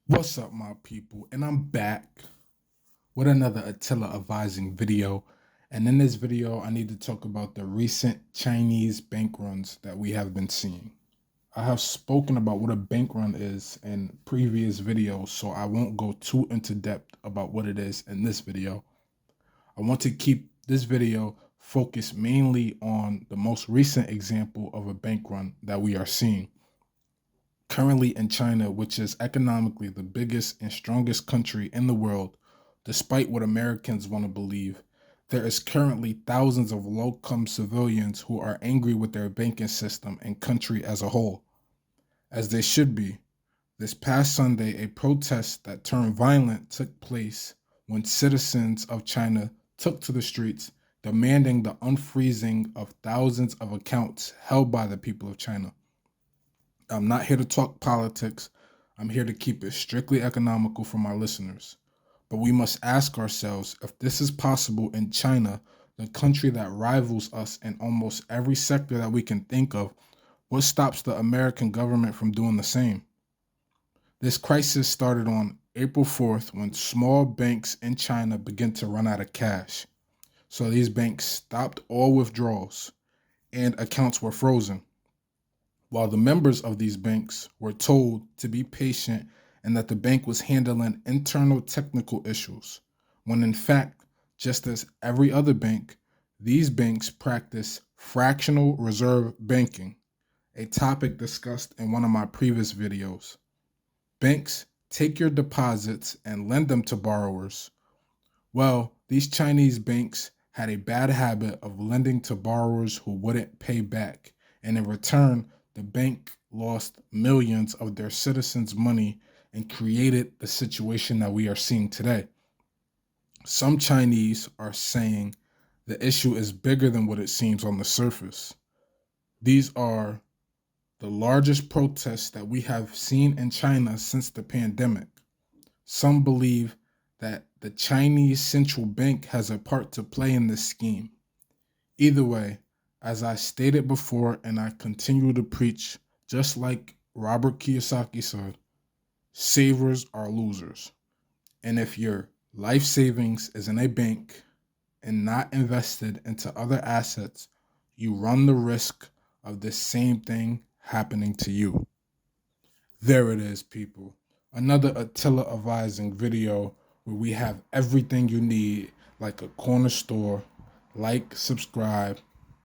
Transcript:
What's up, my people? And I'm back with another Attila advising video. And in this video, I need to talk about the recent Chinese bank runs that we have been seeing. I have spoken about what a bank run is in previous videos, so I won't go too into depth about what it is in this video. I want to keep this video focused mainly on the most recent example of a bank run that we are seeing currently in China, which is economically the biggest and strongest country in the world. Despite what Americans want to believe, there is currently thousands of low-income civilians who are angry with their banking system and country as a whole, as they should be. This past Sunday, a protest that turned violent took place when citizens of China took to the streets demanding the unfreezing of thousands of accounts held by the people of China. I'm not here to talk politics. I'm here to keep it strictly economical for my listeners. But we must ask ourselves if this is possible in China, the country that rivals us in almost every sector that we can think of. What stops the American government from doing the same? This crisis started on April 4th when small banks in China began to run out of cash. So these banks stopped all withdrawals and accounts were frozen, while the members of these banks were told to be patient and that the bank was handling internal technical issues, when in fact, just as every other bank, these banks practice fractional reserve banking, a topic discussed in one of my previous videos. Banks take your deposits and lend them to borrowers. Well, these Chinese banks had a bad habit of lending to borrowers who wouldn't pay back, and in return, the bank lost millions of their citizens' money and created the situation that we are seeing today. Some Chinese are saying the issue is bigger than what it seems on the surface. These are the largest protests that we have seen in China since the pandemic. Some believe that the Chinese central bank has a part to play in this scheme. Either way, as I stated before and I continue to preach, just like Robert Kiyosaki said, savers are losers. And if your life savings is in a bank and not invested into other assets, you run the risk of the same thing happening to you. There it is, people. Another Attila advising video where we have everything you need, like a corner store. Like, subscribe,